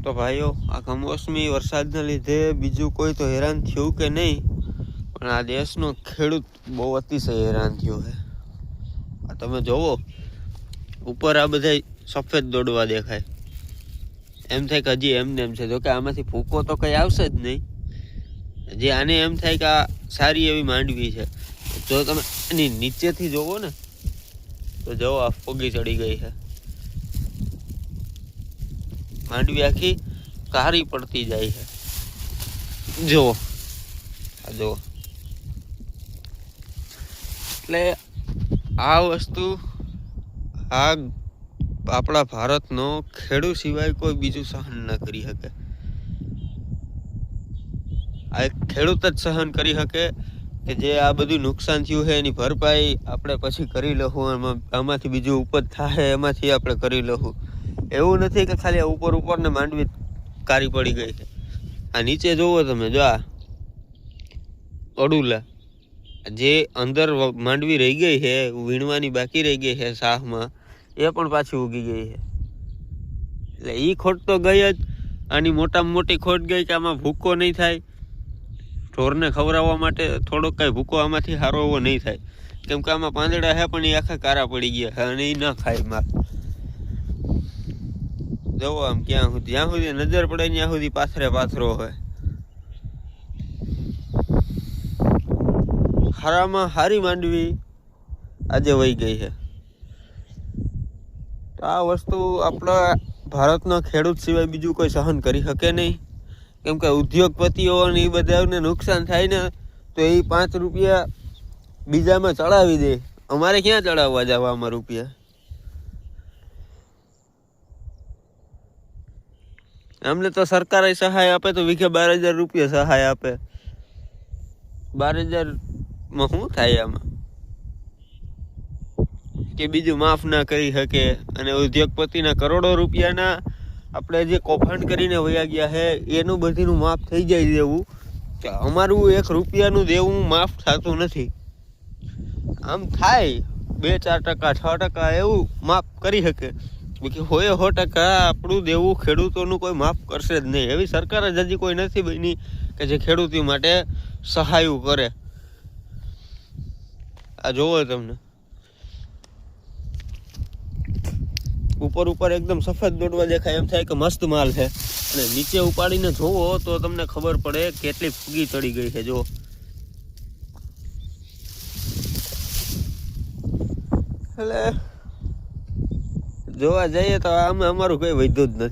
તો ભાઈઓ, આ કમોસમી વરસાદના લીધે બીજું કોઈ તો હેરાન થયું કે નહીં, પણ આ દેશનો ખેડૂત બહુ અતિશય હેરાન થયો છે. આ તમે જોવો, ઉપર આ બધા સફેદ દોડવા દેખાય, એમ થાય કે હજી એમને એમ છે. જો કે આમાંથી ભૂકો તો કંઈ આવશે જ નહીં. જે આને એમ થાય કે આ સારી એવી માંડવી છે. જો તમે એની નીચેથી જોવો ને તો જો આ ફોગી ચડી ગઈ છે. માંડવી આખી કારી પડતી જાય છે. જુઓ, આ જુઓ. એટલે આ વસ્તુ આ આપણા ભારતનો ખેડૂત સિવાય કોઈ બીજું સહન ન કરી શકે. આ એક ખેડૂત જ સહન કરી શકે કે જે આ બધું નુકસાન થયું છે એની ભરપાઈ આપણે પછી કરી લઉં. આમાંથી બીજું ઉપજ થાય એમાંથી આપણે કરી લઉં. એવું નથી કે ખાલી ઉપર ઉપર ને માંડવી કારી પડી ગઈ છે. આ નીચે જોવો તમે, જો આ અડુલા જે અંદર માંડવી રહી ગઈ છે, વીણવાની બાકી રહી ગઈ છે શાહમાં, એ પણ પાછી ઉગી ગઈ છે. એટલે એ ખોટ તો ગઈ જ. આની મોટામાં મોટી ખોટ ગઈ કે આમાં ભૂકો નહીં થાય. ઢોરને ખવડાવવા માટે થોડોક કાંઈ ભૂકો આમાંથી સારો એવો નહીં થાય, કેમ કે આમાં પાંદડા છે પણ એ આખા કારા પડી ગયા છે અને એ ન ખાય માર. જવો આમ જ્યાં સુધી નજર પડે ત્યાં સુધી પાથરે પાથરો હોય. હારામાં હારી માંડવી આજે વહી ગઈ છે. તો આ વસ્તુ આપણા ભારતનો ખેડૂત સિવાય બીજું કોઈ સહન કરી શકે નહીં. કેમ કે ઉદ્યોગપતિઓ ને એ બધાને નુકસાન થાય ને તો એ 5 રૂપિયા બીજામાં ચડાવી દે. અમારે ક્યાં ચડાવવા જવામાં રૂપિયા? અમને તો સરકારે સહાય આપે તો વીઘે 12,000 રૂપિયા સહાય આપે. 12,000માં શું થાય આમાં? કે બીજું માફ ના કરી શકે. અને ઉદ્યોગપતિના કરોડો રૂપિયાના આપણે જે કૌભાંડ કરીને વયા ગયા છે એનું બધીનું માફ થઈ જાય દેવું, કે અમારું 1 રૂપિયાનું દેવું માફ થતું નથી. આમ થાય 2-4%, 6% એવું માફ કરી શકે. બાકી 100% આપણું દેવું ખેડૂતોનું કોઈ માફ કરશે જ નહીં. એવી સરકાર જ હજી કોઈ નથી બની કે જે ખેડૂતો માટે સહાય કરે. આ જોવો તમને, ઉપર એકદમ સફેદ દોડવા દેખાય, એમ થાય કે મસ્ત માલ છે. અને નીચે ઉપાડીને જોવો તો તમને ખબર પડે કેટલી ફૂગી ચડી ગઈ છે. જો એટલે જોવા જઈએ તો આમાં અમારું કઈ વધ્યું જ નથી.